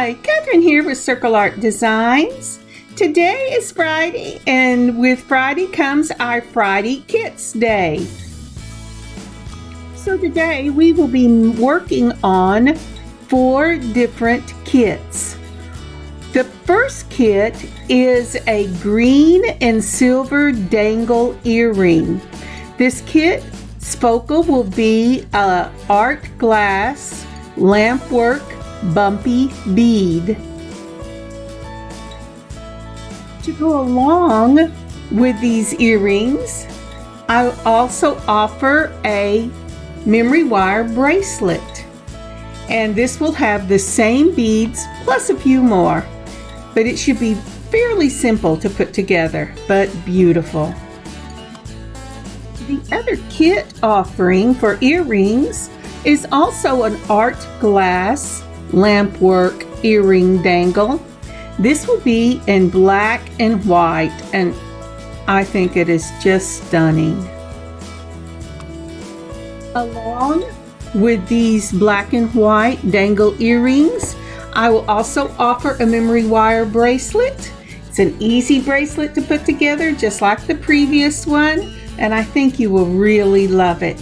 Hi, Catherine here with Circle Art Designs. Today is Friday, and with Friday comes our Friday Kits Day. So today we will be working on 4 different kits. The first kit is a green and silver dangle earring. This kit's focal will be a art glass Lampwork Bumpy bead. To go along with these earrings, I also offer a memory wire bracelet, and this will have the same beads plus a few more, but it should be fairly simple to put together, but beautiful. The other kit offering for earrings is also an art glass Lampwork earring dangle. This will be in black and white, and I think it is just stunning. Along with these black and white dangle earrings, I will also offer a memory wire bracelet. It's an easy bracelet to put together, just like the previous one, and I think you will really love it.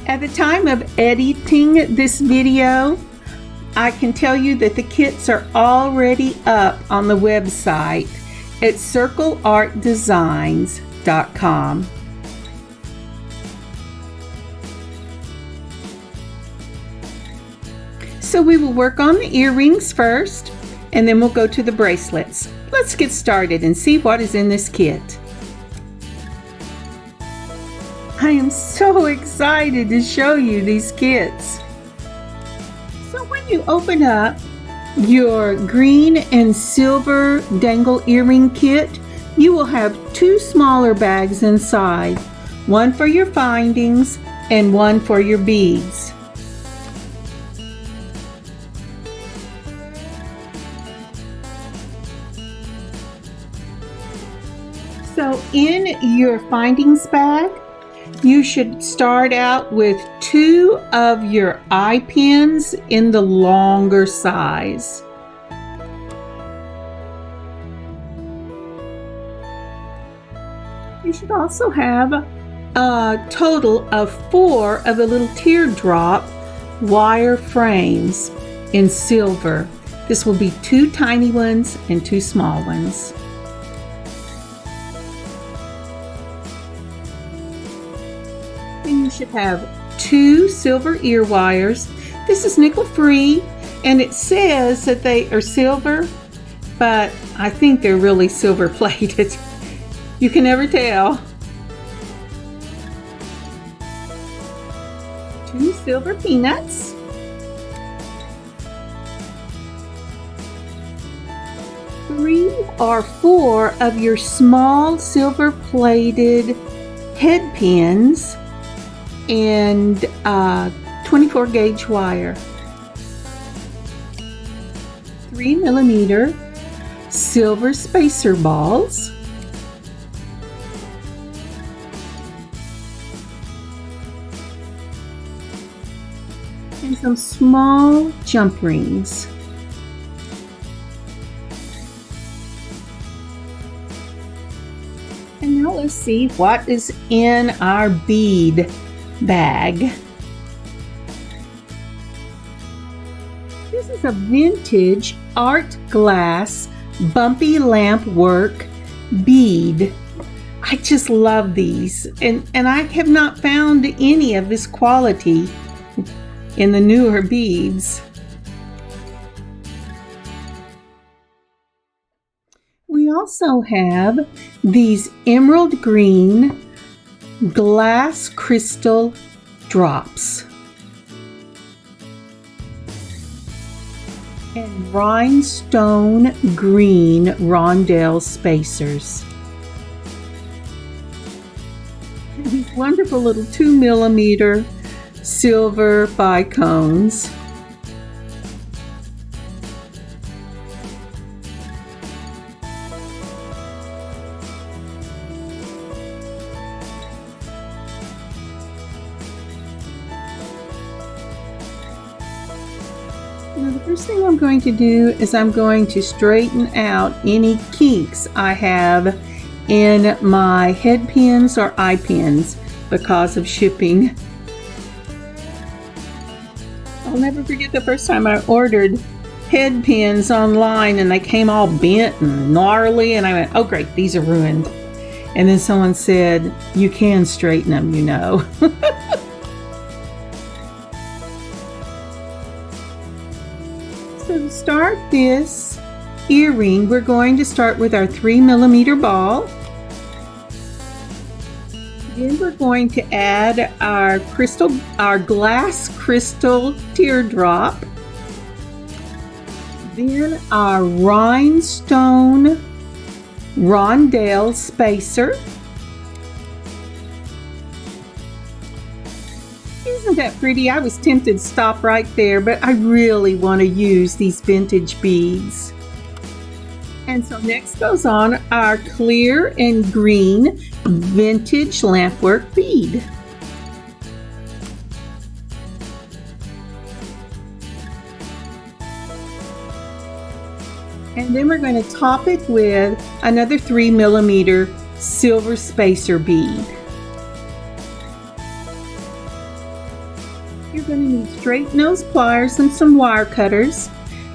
At the time of editing this video, I can tell you that the kits are already up on the website at circleartdesigns.com. So we will work on the earrings first, and then we'll go to the bracelets. Let's get started and see what is in this kit. I am so excited to show you these kits. So when you open up your green and silver dangle earring kit, you will have 2 smaller bags inside, one for your findings and one for your beads. So in your findings bag, you should start out with 2 of your eye pins in the longer size. You should also have a total of 4 of the little teardrop wire frames in silver. This will be 2 tiny ones and 2 small ones. And you should have 2 silver ear wires. This is nickel free, and it says that they are silver, but I think they're really silver plated. You can never tell. 2 silver peanuts. 3 or 4 of your small silver plated head pins and 24 gauge wire. 3mm silver spacer balls. And some small jump rings. And now let's see what is in our bead bag. This is a vintage art glass Bumpy Lampwork bead. I just love these, and I have not found any of this quality in the newer beads. We also have these emerald green glass crystal drops and rhinestone green rondelle spacers. These wonderful little 2mm silver bicones. Now the first thing I'm going to do is I'm going to straighten out any kinks I have in my head pins or eye pins because of shipping. I'll never forget the first time I ordered head pins online and they came all bent and gnarly, and I went, oh great, these are ruined. And then someone said, you can straighten them, you know. So to start this earring, we're going to start with our 3mm ball. Then we're going to add our glass crystal teardrop. Then our rhinestone rondelle spacer. Isn't that pretty? I was tempted to stop right there, but I really want to use these vintage beads. And so next goes on our clear and green vintage Lampwork bead. And then we're going to top it with another 3mm silver spacer bead. You're going to need straight nose pliers and some wire cutters.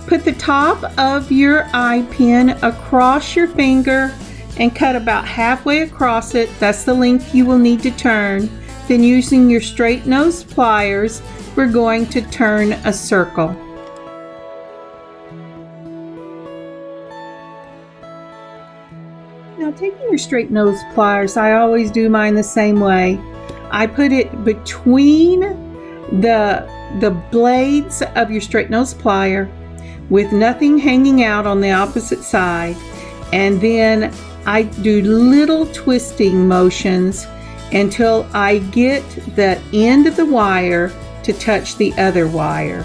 Put the top of your eye pin across your finger and cut about halfway across it. That's the length you will need to turn. Then using your straight nose pliers, we're going to turn a circle. Now taking your straight nose pliers, I always do mine the same way. I put it between the blades of your straight nose plier with nothing hanging out on the opposite side, and then I do little twisting motions until I get the end of the wire to touch the other wire.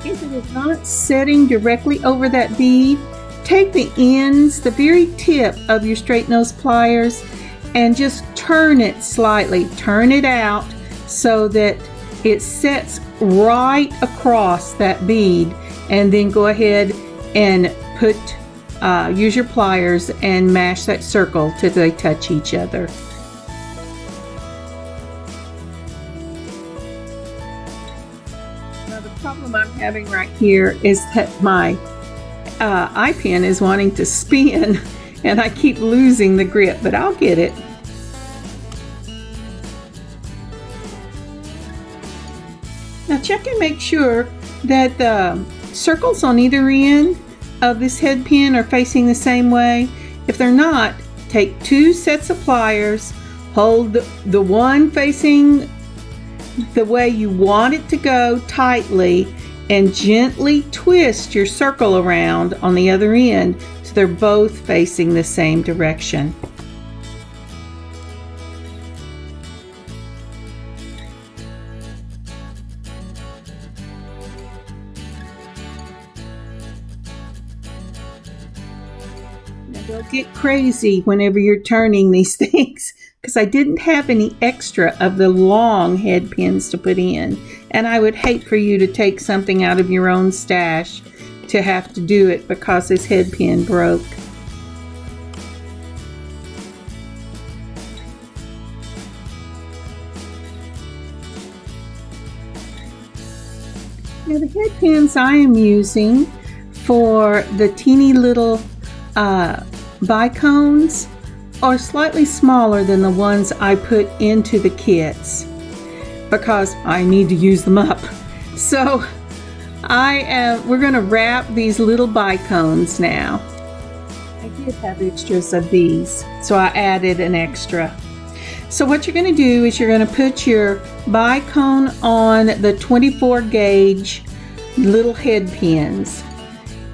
If it is not setting directly over that bead, take the ends, the very tip of your straight nose pliers, and just turn it slightly. Turn it out so that it sets right across that bead, and then go ahead and use your pliers and mash that circle till they touch each other. Now the problem I'm having right here is that my eye pin is wanting to spin and I keep losing the grip, but I'll get it. Now check and make sure that the circles on either end of this head pin are facing the same way. If they're not, take 2 sets of pliers, hold the one facing the way you want it to go tightly, and gently twist your circle around on the other end so they're both facing the same direction. Now don't get crazy whenever you're turning these things, because I didn't have any extra of the long head pins to put in, and I would hate for you to take something out of your own stash to have to do it because this head pin broke. Now the head pins I am using for the teeny little bicones are slightly smaller than the ones I put into the kits because I need to use them up. So we're going to wrap these little bicones now. I did have extras of these, so I added an extra. So what you're going to do is you're going to put your bicone on the 24 gauge little head pins.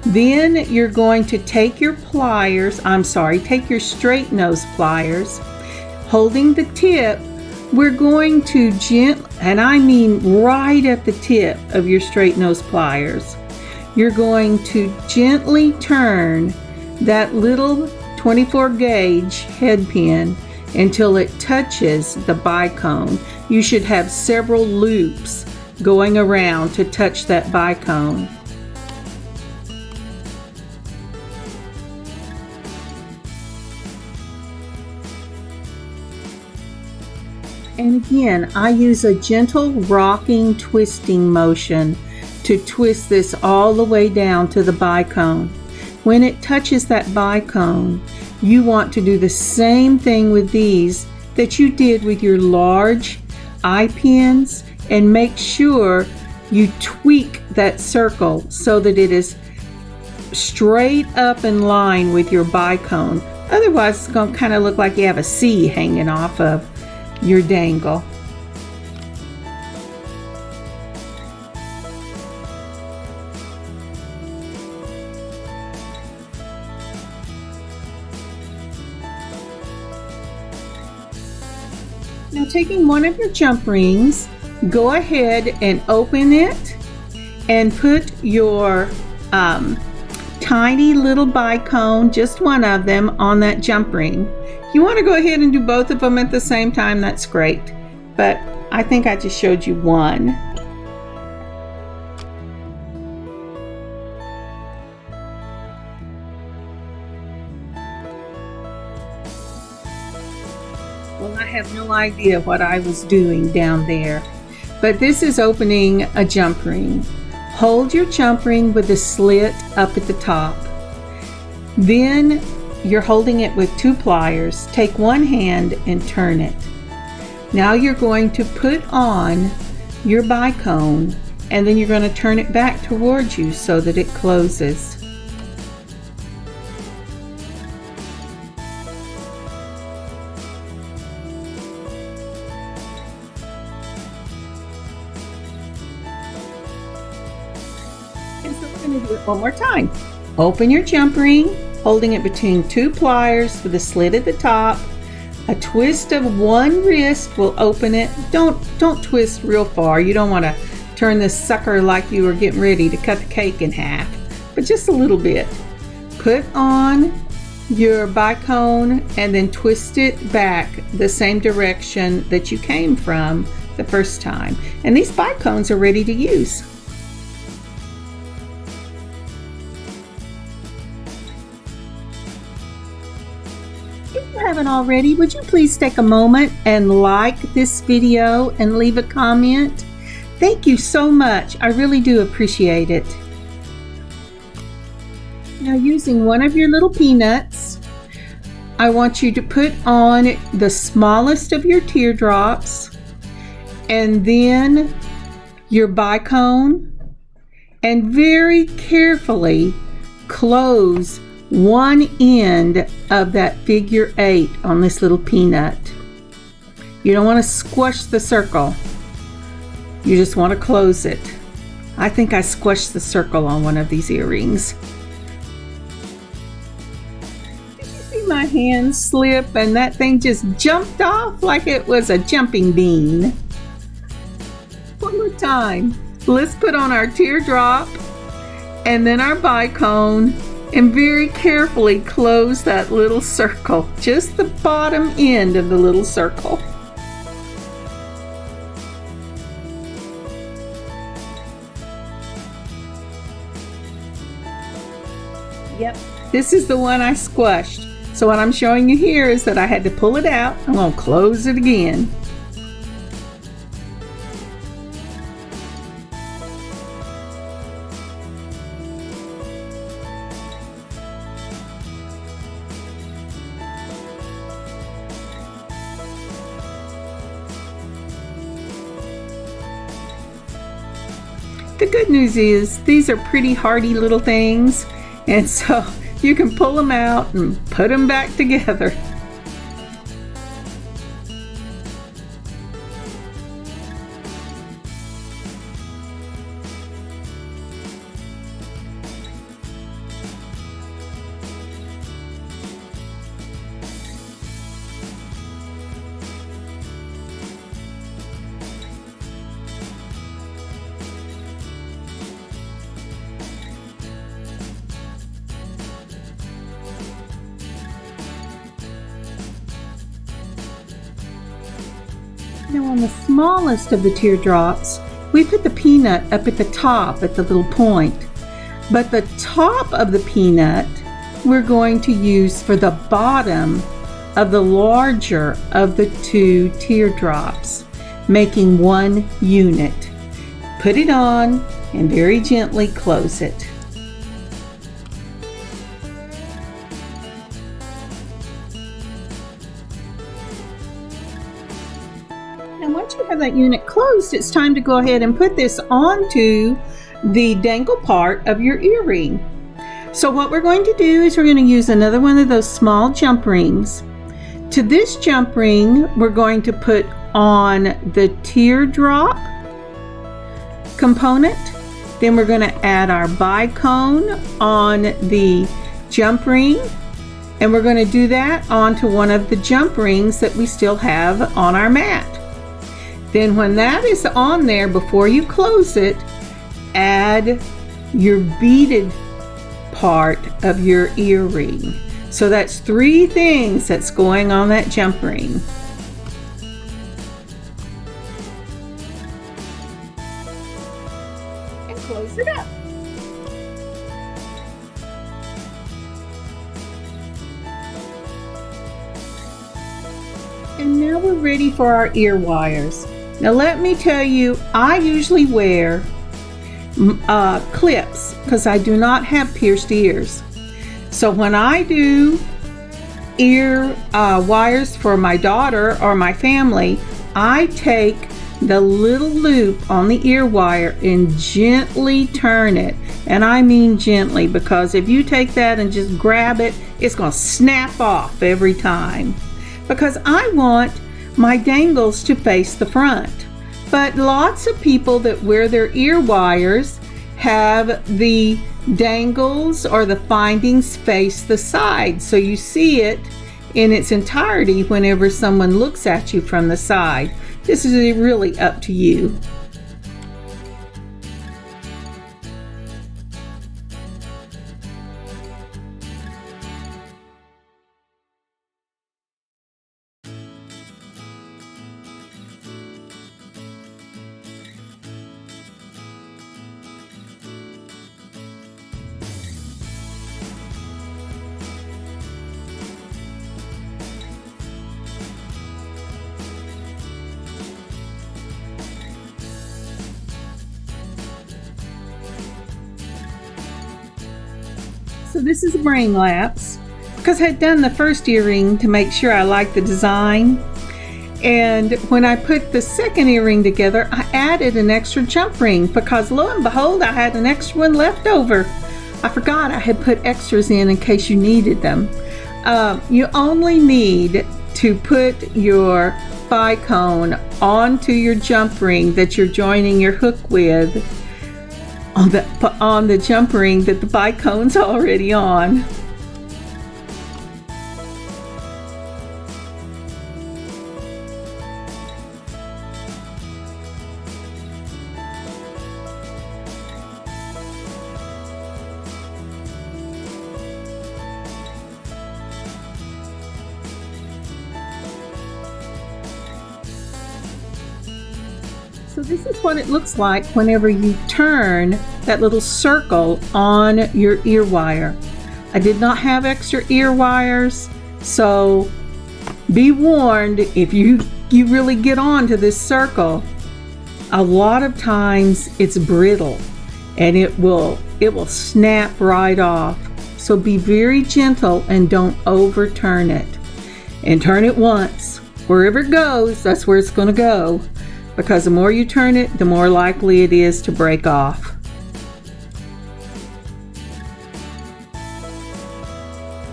Then you're going to take your take your straight nose pliers, holding the tip. We're going to and I mean right at the tip of your straight nose pliers, you're going to gently turn that little 24 gauge head pin until it touches the bicone. you should have several loops going around to touch that bicone. And again, I use a gentle rocking twisting motion to twist this all the way down to the bicone. When it touches that bicone, you want to do the same thing with these that you did with your large eye pins, and make sure you tweak that circle so that it is straight up in line with your bicone. Otherwise, it's going to kind of look like you have a C hanging off of your dangle. Now, taking one of your jump rings, go ahead and open it and put your tiny little bicone, just one of them, on that jump ring. If you want to go ahead and do both of them at the same time, that's great. But I think I just showed you one. Well, I have no idea what I was doing down there. But this is opening a jump ring. Hold your jump ring with the slit up at the top. Then you're holding it with 2 pliers. Take one hand and turn it. Now you're going to put on your bicone, and then you're going to turn it back towards you so that it closes. And so we're going to do it one more time. Open your jump ring, holding it between 2 pliers with a slit at the top. A twist of one wrist will open it. Don't twist real far. You don't want to turn this sucker like you were getting ready to cut the cake in half, but just a little bit. Put on your bicone and then twist it back the same direction that you came from the first time. And these bicones are ready to use. If you haven't already, would you please take a moment and like this video and leave a comment? Thank you so much. I really do appreciate it. Now, using one of your little peanuts, I want you to put on the smallest of your teardrops, and then your bicone, and very carefully close one end of that figure 8 on this little peanut. You don't want to squash the circle. You just want to close it. I think I squashed the circle on one of these earrings. Did you see my hand slip and that thing just jumped off like it was a jumping bean? One more time. Let's put on our teardrop and then our bicone, and very carefully close that little circle, just the bottom end of the little circle. Yep, this is the one I squashed. So what I'm showing you here is that I had to pull it out. I'm going to close it again. The good news is these are pretty hardy little things, and so you can pull them out and put them back together. Now on the smallest of the teardrops, we put the peanut up at the top at the little point. But the top of the peanut we're going to use for the bottom of the larger of the two teardrops, making one unit. Put it on and very gently close it. And once you have that unit closed, it's time to go ahead and put this onto the dangle part of your earring. So what we're going to do is we're going to use another one of those small jump rings. To this jump ring, we're going to put on the teardrop component. Then we're going to add our bicone on the jump ring. And we're going to do that onto one of the jump rings that we still have on our mat. Then when that is on there, before you close it, add your beaded part of your earring. So that's 3 things that's going on that jump ring. And close it up. And now we're ready for our ear wires. Now let me tell you, I usually wear clips because I do not have pierced ears. So when I do ear wires for my daughter or my family, I take the little loop on the ear wire and gently turn it. And I mean gently, because if you take that and just grab it, it's going to snap off every time. Because I want my dangles to face the front. But lots of people that wear their ear wires have the dangles or the findings face the side, so you see it in its entirety whenever someone looks at you from the side. This is really up to you. So this is a brain lapse because I had done the first earring to make sure I liked the design. And when I put the second earring together, I added an extra jump ring because lo and behold, I had an extra one left over. I forgot I had put extras in case you needed them. You only need to put your bicone onto your jump ring that you're joining your hook with on the jump ring that the bicone's already on. So this is what it looks like whenever you turn that little circle on your ear wire. I did not have extra ear wires, so be warned, if you really get onto this circle, a lot of times it's brittle and it will snap right off. So be very gentle and don't overturn it. And turn it once. Wherever it goes, that's where it's going to go. Because the more you turn it, the more likely it is to break off.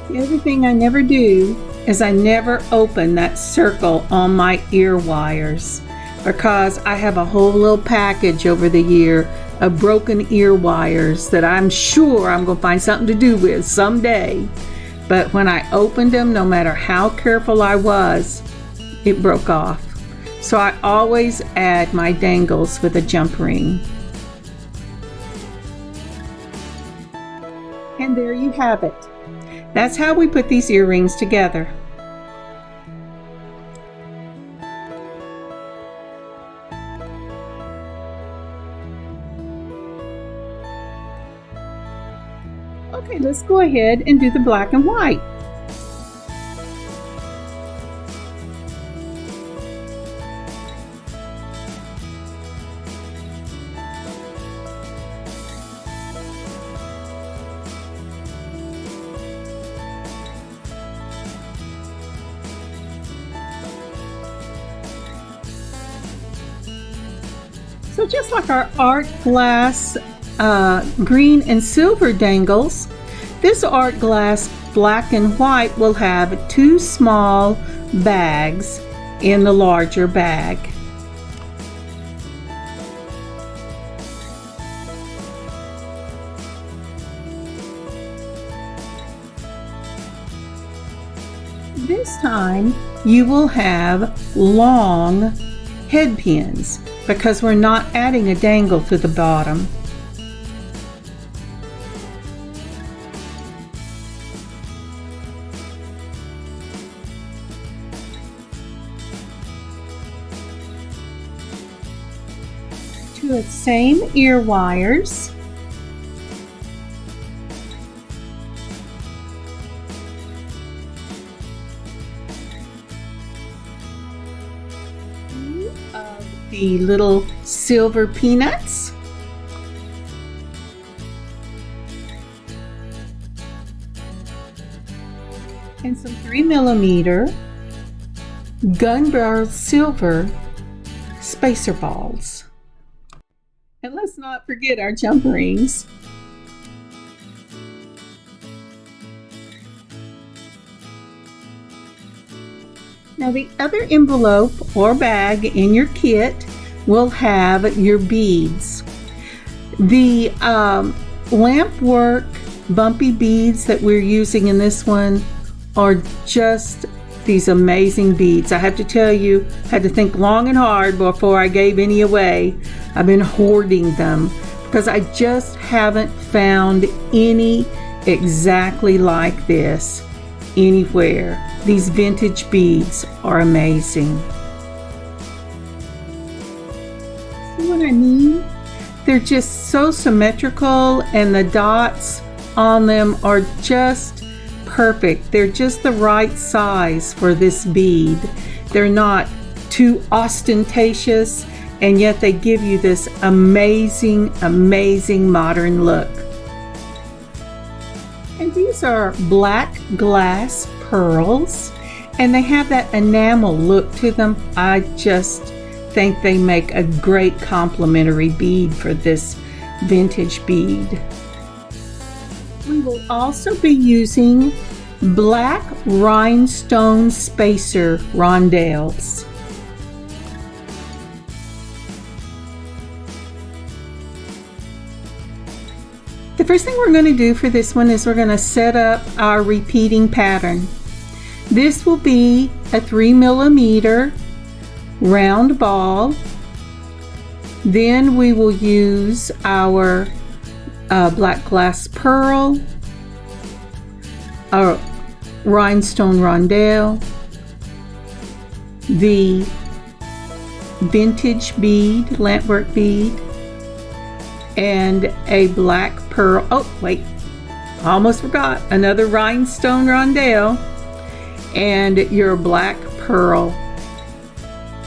The other thing I never do is I never open that circle on my ear wires, because I have a whole little package over the year of broken ear wires that I'm sure I'm going to find something to do with someday. But when I opened them, no matter how careful I was, it broke off. So I always add my dangles with a jump ring. And there you have it. That's how we put these earrings together. Okay, let's go ahead and do the black and white. So just like our art glass green and silver dangles, this art glass black and white will have 2 small bags in the larger bag. This time you will have long head pins because we're not adding a dangle to the bottom. To the same ear wires, of the little silver peanuts, and some 3mm gun barrel silver spacer balls. And let's not forget our jump rings. Now the other envelope or bag in your kit will have your beads. The Lampwork Bumpy beads that we're using in this one are just these amazing beads. I have to tell you, I had to think long and hard before I gave any away. I've been hoarding them because I just haven't found any exactly like this anywhere. These vintage beads are amazing. See what I mean? They're just so symmetrical and the dots on them are just perfect. They're just the right size for this bead. They're not too ostentatious, and yet they give you this amazing, amazing modern look. And these are black glass pearls, and they have that enamel look to them. I just think they make a great complementary bead for this vintage bead. We will also be using black rhinestone spacer rondelles. The first thing we're going to do for this one is we're going to set up our repeating pattern. This will be a 3mm round ball. Then we will use our black glass pearl, our rhinestone rondelle, the vintage bead, Lampwork bead, and a black pearl. Oh wait, almost forgot, another rhinestone rondelle and your black pearl,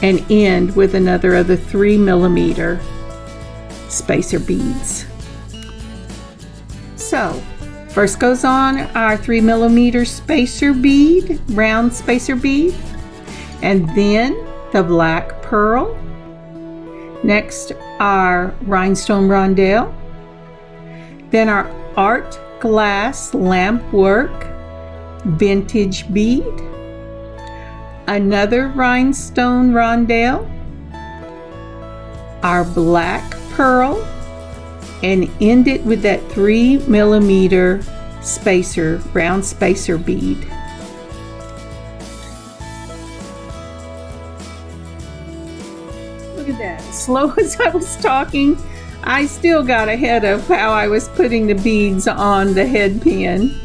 and end with another of the 3mm spacer beads. So first goes on our 3mm spacer bead, round spacer bead, and then the black pearl. Next, our rhinestone rondelle, then our art glass Lampwork vintage bead, another rhinestone rondelle, our black pearl, and end it with that 3mm spacer, round spacer bead. Look at that. As slow as I was talking, I still got ahead of how I was putting the beads on the head pin.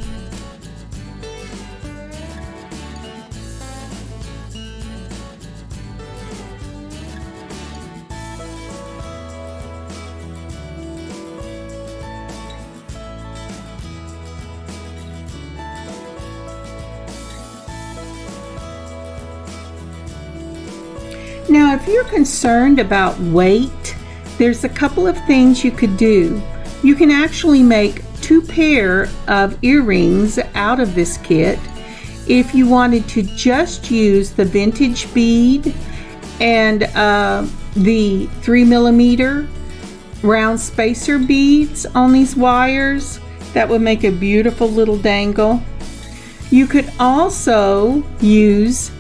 Now, if you're concerned about weight, there's a couple of things you could do. You can actually make 2 pair of earrings out of this kit. If you wanted to just use the vintage bead and the 3mm round spacer beads on these wires, that would make a beautiful little dangle. You could also use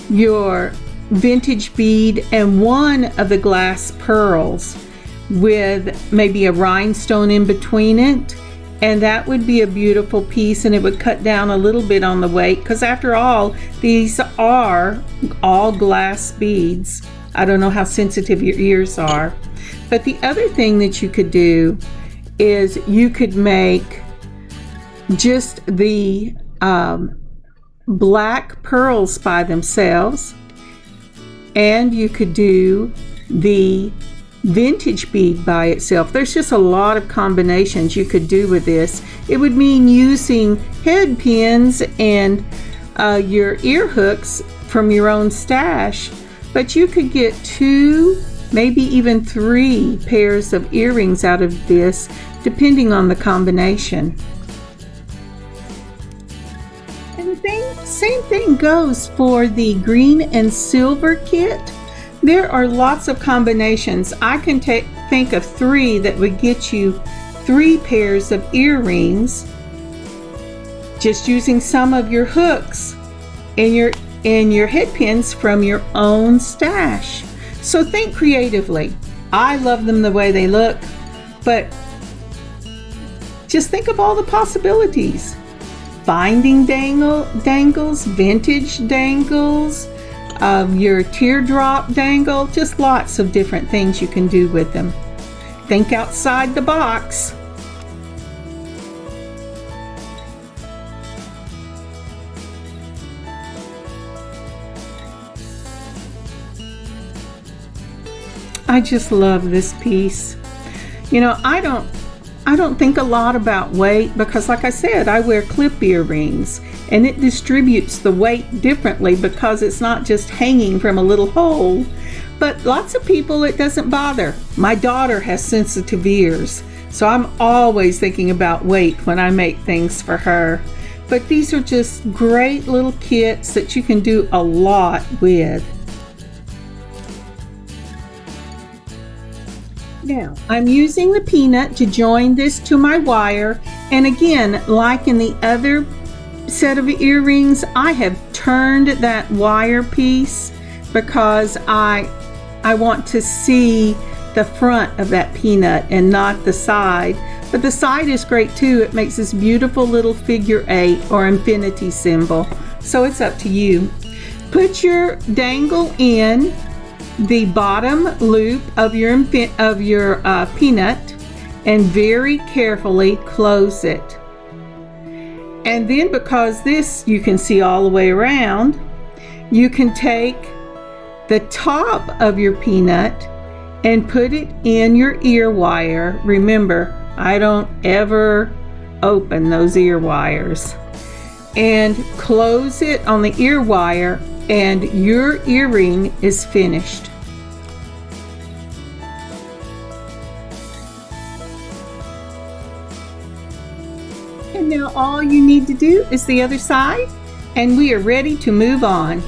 your vintage bead and one of the glass pearls with maybe a rhinestone in between it, and that would be a beautiful piece, and it would cut down a little bit on the weight, because after all, these are all glass beads. I don't know how sensitive your ears are. But the other thing that you could do is you could make just the black pearls by themselves, and you could do the vintage bead by itself. There's just a lot of combinations you could do with this. It would mean using head pins and your ear hooks from your own stash, but you could get 2, maybe even 3 pairs of earrings out of this, depending on the combination. And the same thing goes for the green and silver kit. There are lots of combinations. I can think of 3 that would get you 3 pairs of earrings just using some of your hooks and your head pins from your own stash. So think creatively. I love them the way they look, but just think of all the possibilities. Binding dangles, vintage dangles, your teardrop dangle, just lots of different things you can do with them. Think outside the box. I just love this piece. You know, I don't think a lot about weight because, like I said, I wear clip earrings and it distributes the weight differently because it's not just hanging from a little hole. But lots of people, it doesn't bother. My daughter has sensitive ears, so I'm always thinking about weight when I make things for her. But these are just great little kits that you can do a lot with. Now, I'm using the peanut to join this to my wire, and again, like in the other set of earrings, I have turned that wire piece because I want to see the front of that peanut and not the side. But the side is great too. It makes this beautiful little figure 8 or infinity symbol. So it's up to you. Put your dangle in the bottom loop of your peanut and very carefully close it. And then, because this you can see all the way around, you can take the top of your peanut and put it in your ear wire. Remember, I don't ever open those ear wires. And close it on the ear wire, and your earring is finished. And now all you need to do is the other side, and we are ready to move on.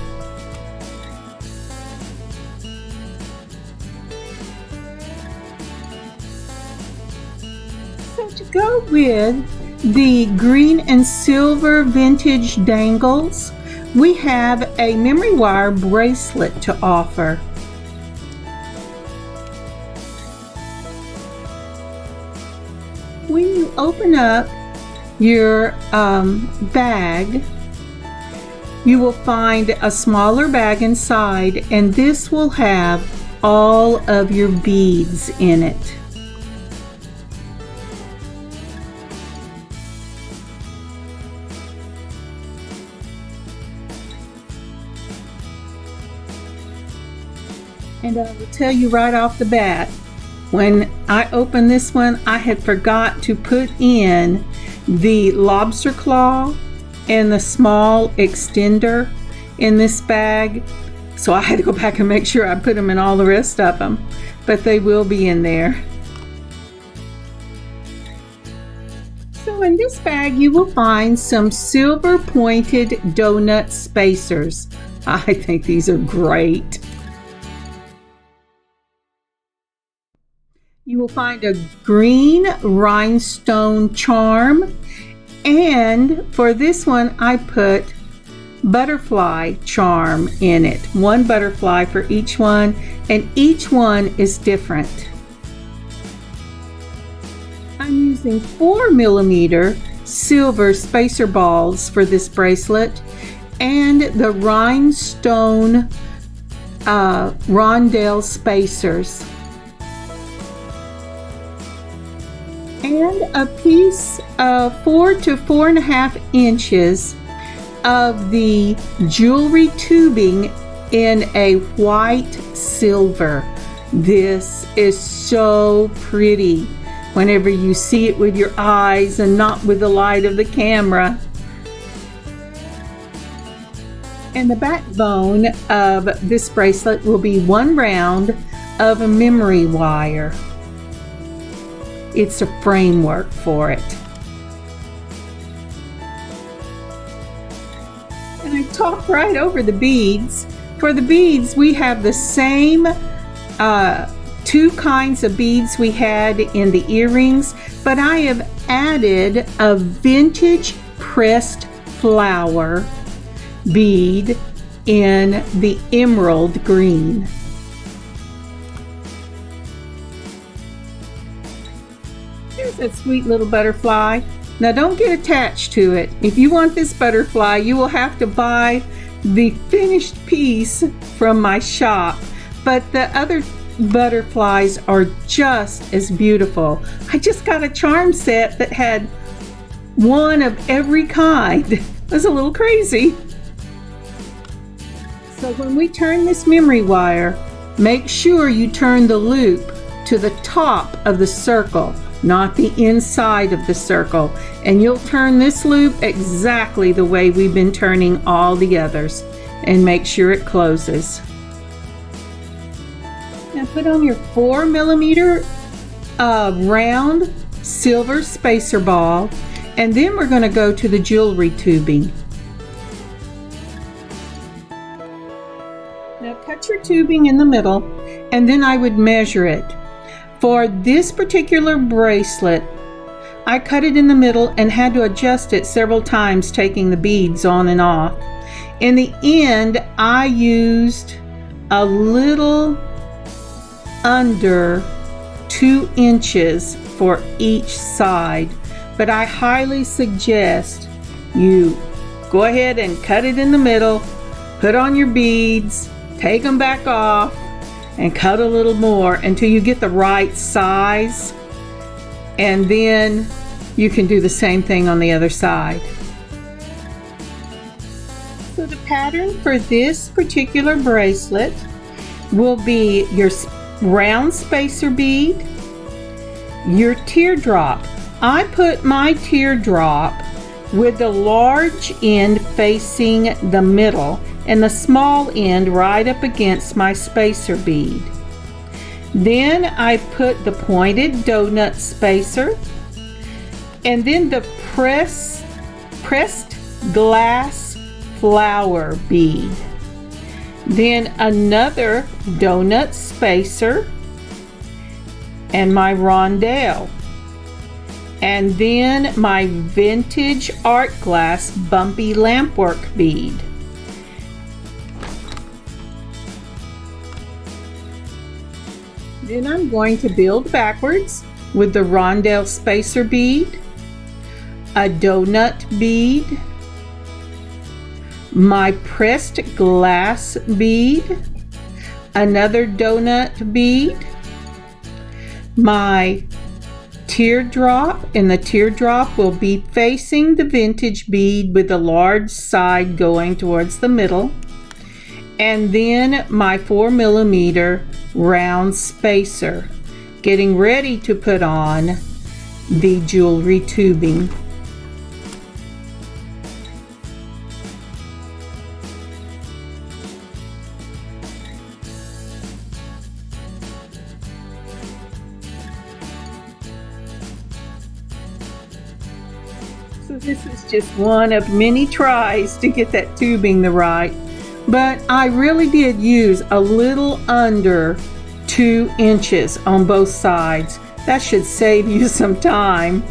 So to go with the green and silver vintage dangles, we have a memory wire bracelet to offer. When you open up your bag, you will find a smaller bag inside, and this will have all of your beads in it. And I will tell you right off the bat, when I opened this one, I had forgot to put in the lobster claw and the small extender in this bag. So I had to go back and make sure I put them in all the rest of them, but they will be in there. So in this bag you will find some silver pointed donut spacers. I think these are great. You will find a green rhinestone charm, and for this one I put butterfly charm in it. One butterfly for each one, and each one is different. I'm using 4mm silver spacer balls for this bracelet, and the rhinestone rondelle spacers, and a piece of 4 to 4.5 inches of the jewelry tubing in a white silver. This is so pretty whenever you see it with your eyes and not with the light of the camera. And the backbone of this bracelet will be 1 round of a memory wire. It's a framework for it. And I talked right over the beads. For the beads, we have the same 2 kinds of beads we had in the earrings, but I have added a vintage pressed flower bead in the emerald green. Here's that sweet little butterfly. Now don't get attached to it. If you want this butterfly, you will have to buy the finished piece from my shop, but the other butterflies are just as beautiful. I just got a charm set that had one of every kind. It was a little crazy. So when we turn this memory wire, make sure you turn the loop to the top of the circle, not the inside of the circle, and you'll turn this loop exactly the way we've been turning all the others, and make sure it closes. Now put on your 4mm round silver spacer ball, and then we're going to go to the jewelry tubing. Now cut your tubing in the middle, and then I would measure it. For this particular bracelet, I cut it in the middle and had to adjust it several times, taking the beads on and off. In the end, I used a little under 2 inches for each side, but I highly suggest you go ahead and cut it in the middle, put on your beads, take them back off, and cut a little more until you get the right size, and then you can do the same thing on the other side. So the pattern for this particular bracelet will be your round spacer bead, your teardrop. I put my teardrop with the large end facing the middle and the small end right up against my spacer bead. Then I put the pointed donut spacer, and then the pressed glass flower bead. Then another donut spacer and my rondelle. And then my vintage art glass Bumpy Lampwork bead. Then I'm going to build backwards with the rondelle spacer bead, a donut bead, my pressed glass bead, another donut bead, my teardrop, and the teardrop will be facing the vintage bead with the large side going towards the middle, and then my 4mm round spacer, getting ready to put on the jewelry tubing. So this is just one of many tries to get that tubing the right, but I really did use a little under 2 inches on both sides. That should save you some time.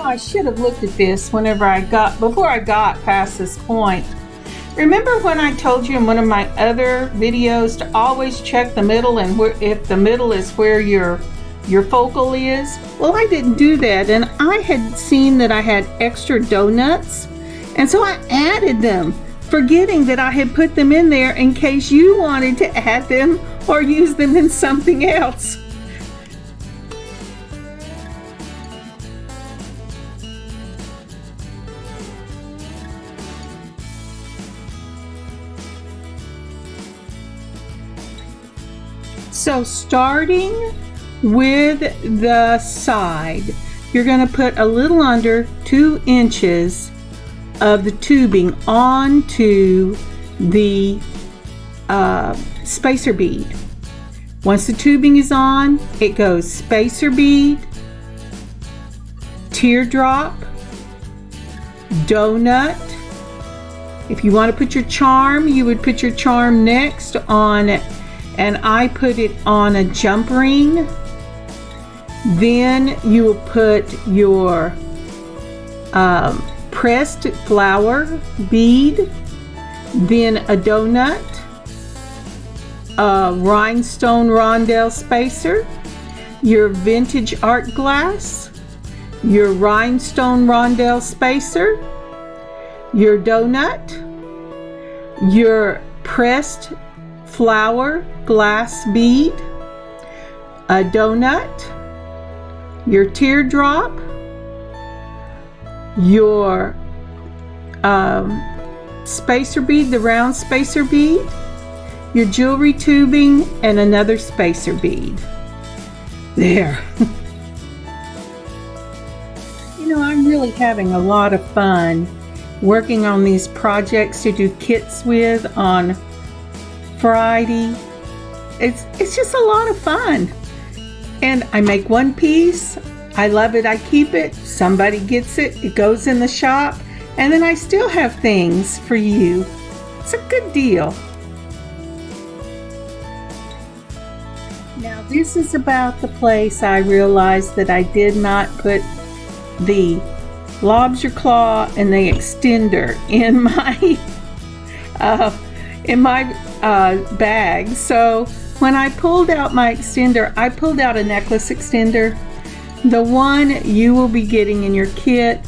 I should have looked at this before I got past this point. Remember when I told you in one of my other videos to always check the middle and if the middle is where your focal is? Well, I didn't do that, and I had seen that I had extra donuts, and so I added them, forgetting that I had put them in there in case you wanted to add them or use them in something else. So starting with the side, you're going to put a little under 2 inches of the tubing onto the spacer bead. Once the tubing is on, it goes spacer bead, teardrop, donut. If you want to put your charm, you would put your charm next on it. And I put it on a jump ring. Then you will put your pressed flower bead, then a donut, a rhinestone rondelle spacer, your vintage art glass, your rhinestone rondelle spacer, your donut, your pressed flower glass bead, a donut, your teardrop, your spacer bead, the round spacer bead, your jewelry tubing, and another spacer bead. There. You know, I'm really having a lot of fun working on these projects to do kits with on Friday. It's just a lot of fun, and I make one piece, I love it, I keep it, somebody gets it, it goes in the shop, and then I still have things for you. It's a good deal. Now this is about the place I realized that I did not put the lobster claw and the extender in my bag. So when I pulled out my extender, I pulled out a necklace extender. The one you will be getting in your kit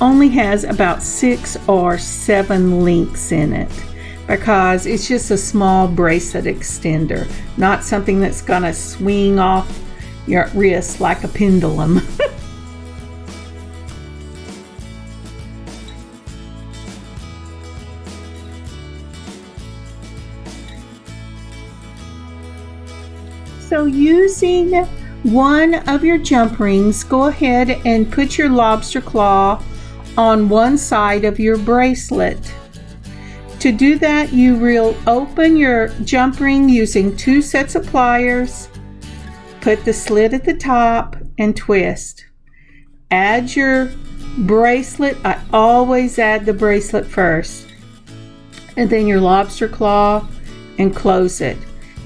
only has about 6 or 7 links in it, because it's just a small bracelet extender, not something that's gonna swing off your wrist like a pendulum. So using one of your jump rings, go ahead and put your lobster claw on one side of your bracelet. To do that, you will open your jump ring using 2 sets of pliers, put the slit at the top, and twist. Add your bracelet. I always add the bracelet first, and then your lobster claw, and close it.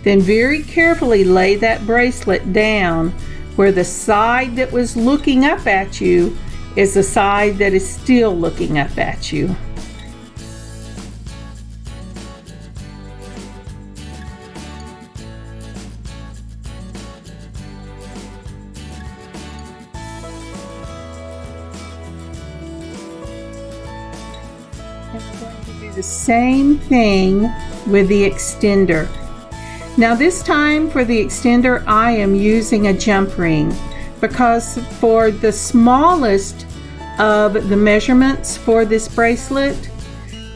Then very carefully lay that bracelet down where the side that was looking up at you is the side that is still looking up at you. And we're going to do the same thing with the extender. Now this time for the extender, I am using a jump ring, because for the smallest of the measurements for this bracelet,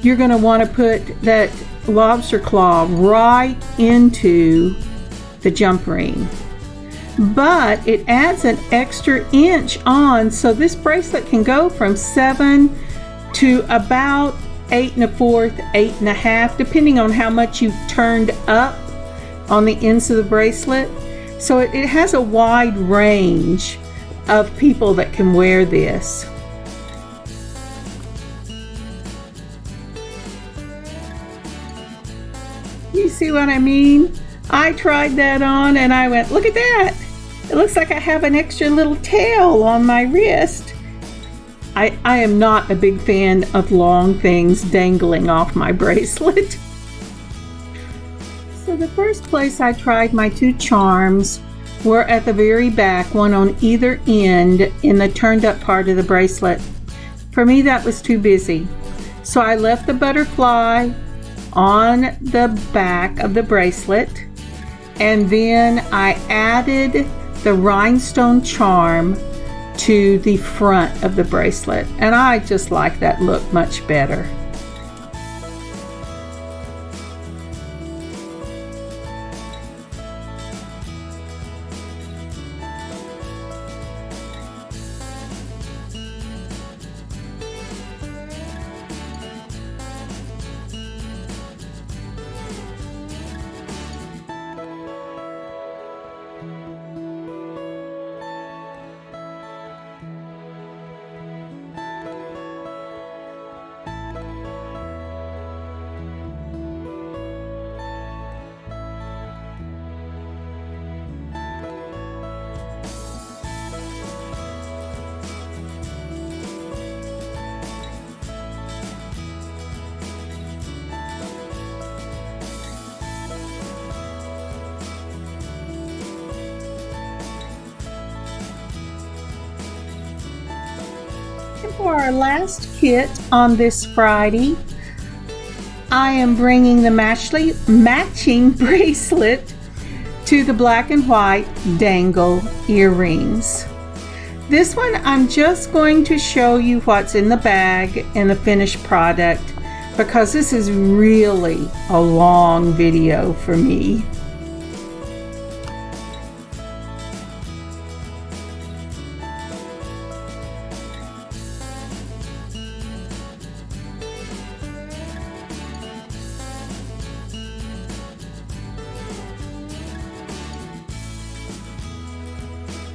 you're going to want to put that lobster claw right into the jump ring. But it adds an extra inch on, so this bracelet can go from 7 to about 8 1/4, 8 1/2, depending on how much you've turned up on the ends of the bracelet. So it has a wide range of people that can wear this. You see what I mean? I tried that on and I went, look at that! It looks like I have an extra little tail on my wrist. I am not a big fan of long things dangling off my bracelet. So the first place I tried my 2 charms were at the very back, one on either end in the turned up part of the bracelet. For me, that was too busy. So I left the butterfly on the back of the bracelet, and then I added the rhinestone charm to the front of the bracelet, and I just like that look much better. And for our last kit on this Friday, I am bringing the matching bracelet to the black and white Dangle Earrings. This one I'm just going to show you what's in the bag and the finished product, because this is really a long video for me.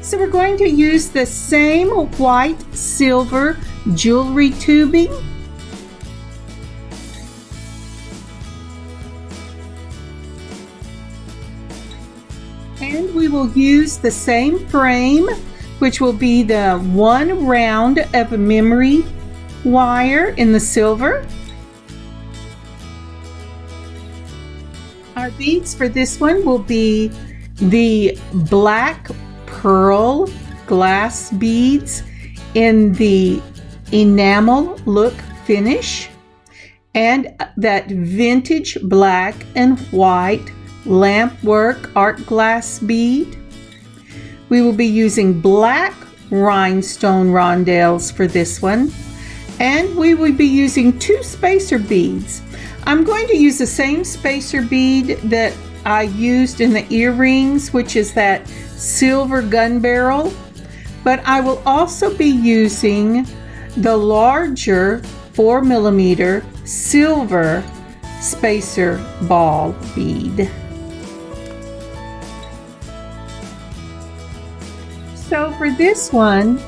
So we're going to use the same white silver jewelry tubing. And we will use the same frame, which will be the 1 round of memory wire in the silver. Our beads for this one will be the black pearl glass beads in the enamel look finish, and that vintage black and white Lampwork art glass bead. We will be using black rhinestone rondelles for this one, and we will be using 2 spacer beads. I'm going to use the same spacer bead that I used in the earrings, which is that silver gun barrel, but I will also be using the larger 4mm silver spacer ball bead. So for this one,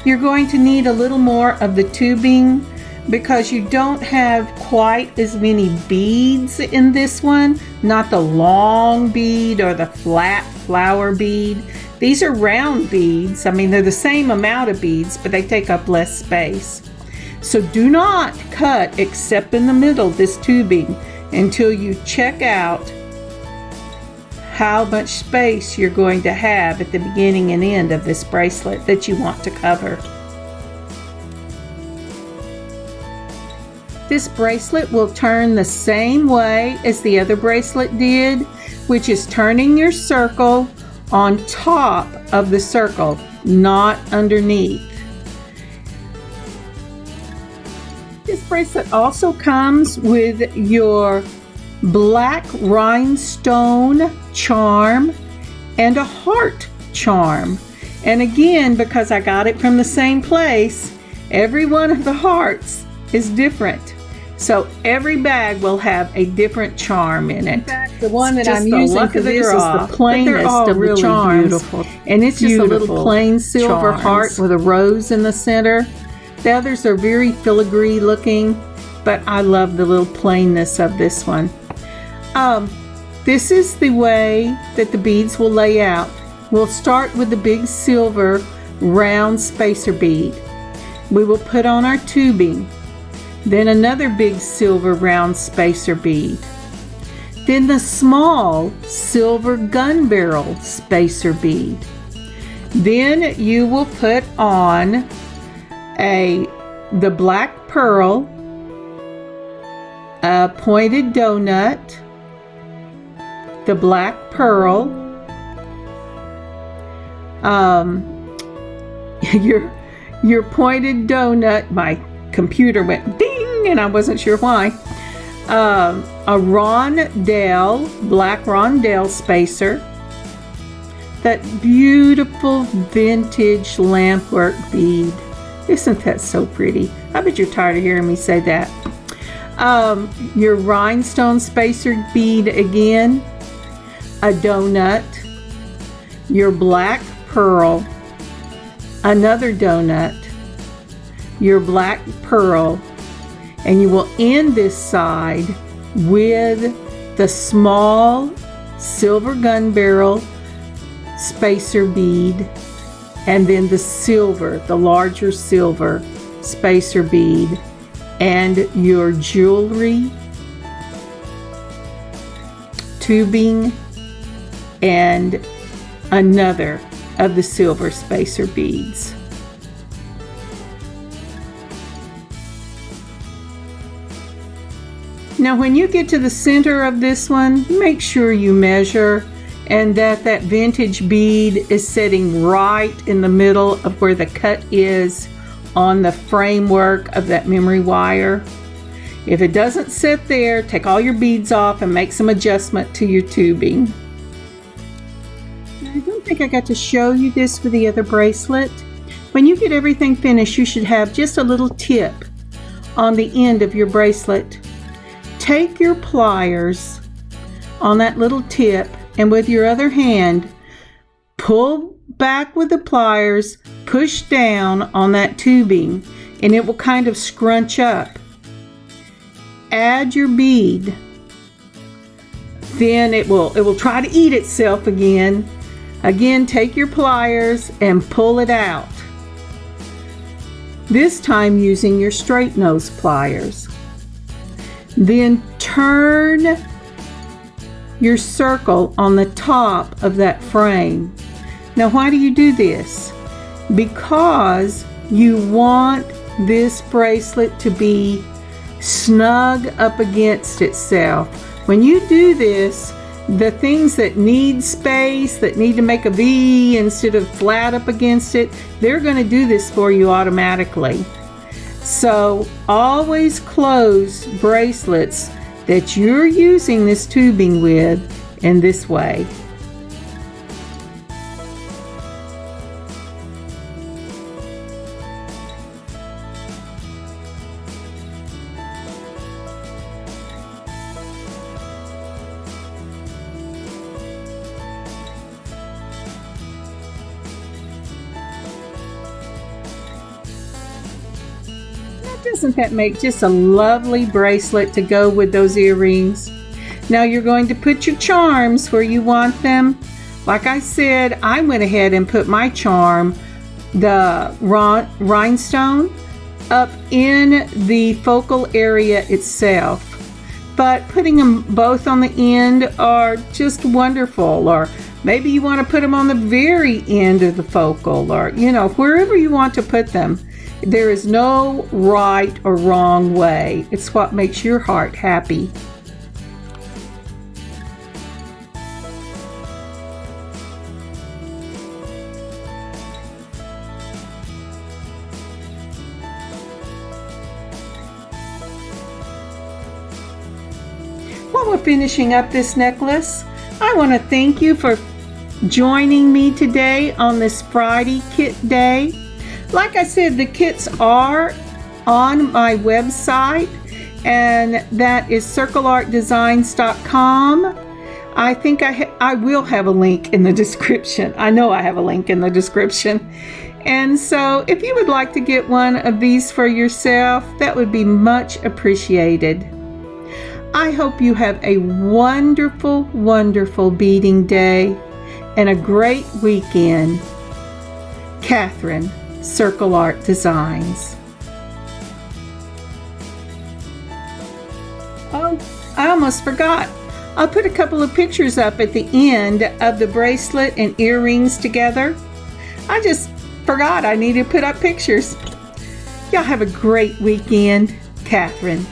you're going to need a little more of the tubing because you don't have quite as many beads in this one, not the long bead or the flat flower bead. These are round beads. I mean, they're the same amount of beads, but they take up less space. So do not cut, except in the middle, this tubing until you check out how much space you're going to have at the beginning and end of this bracelet that you want to cover. This bracelet will turn the same way as the other bracelet did, which is turning your circle on top of the circle, not underneath. This bracelet also comes with your black rhinestone charm and a heart charm. And again, because I got it from the same place, every one of the hearts is different. So every bag will have a different charm in it. In fact, the one that Just I'm the using luck for of the this is draw, the plainest but they're all of really the charms. beautiful. And it's just a little Beautiful plain silver charms. heart with a rose in the center. The others are very filigree looking, but I love the little plainness of this one. This is the way that the beads will lay out. We'll start with the big silver round spacer bead. We will put on our tubing, then another big silver round spacer bead, then the small silver gun barrel spacer bead. Then you will put on the black pearl, a pointed donut, the black pearl, your pointed donut. My computer went ding and I wasn't sure why. A rondelle, black rondelle spacer, that beautiful vintage lampwork bead. Isn't that so pretty? I bet you're tired of hearing me say that. Your rhinestone spacer bead again, a donut, your black pearl, another donut, your black pearl, and you will end this side with the small silver gun barrel spacer bead, and then the silver, the larger silver spacer bead, and your jewelry, tubing, and another of the silver spacer beads. Now when you get to the center of this one, make sure you measure and that vintage bead is sitting right in the middle of where the cut is on the framework of that memory wire. If it doesn't sit there, take all your beads off and make some adjustment to your tubing. I don't think I got to show you this for the other bracelet. When you get everything finished, you should have just a little tip on the end of your bracelet. Take your pliers on that little tip and with your other hand, pull back with the pliers, push down on that tubing, and it will kind of scrunch up. Add your bead. Then it will try to eat itself again. Again, take your pliers and pull it out. This time using your straight nose pliers. Then turn your circle on the top of that frame. Now why do you do this? Because you want this bracelet to be snug up against itself. When you do this, the things that need space, that need to make a V instead of flat up against it, they're going to do this for you automatically. So always close bracelets that you're using this tubing with in this way. Doesn't that make just a lovely bracelet to go with those earrings? Now you're going to put your charms where you want them. Like I said, I went ahead and put my charm, the rhinestone, up in the focal area itself. But putting them both on the end are just wonderful. Or maybe you want to put them on the very end of the focal, or wherever you want to put them. There is no right or wrong way. It's what makes your heart happy. While we're finishing up this necklace, I want to thank you for joining me today on this Friday kit day. Like I said, the kits are on my website. and that is circleartdesigns.com. I think I will have a link in the description. I know I have a link in the description. And so if you would like to get one of these for yourself, that would be much appreciated. I hope you have a wonderful, wonderful beading day and a great weekend. Catherine, Circle Art Designs. Oh, I almost forgot. I'll put a couple of pictures up at the end of the bracelet and earrings together. I just forgot I need to put up pictures. Y'all have a great weekend. Catherine.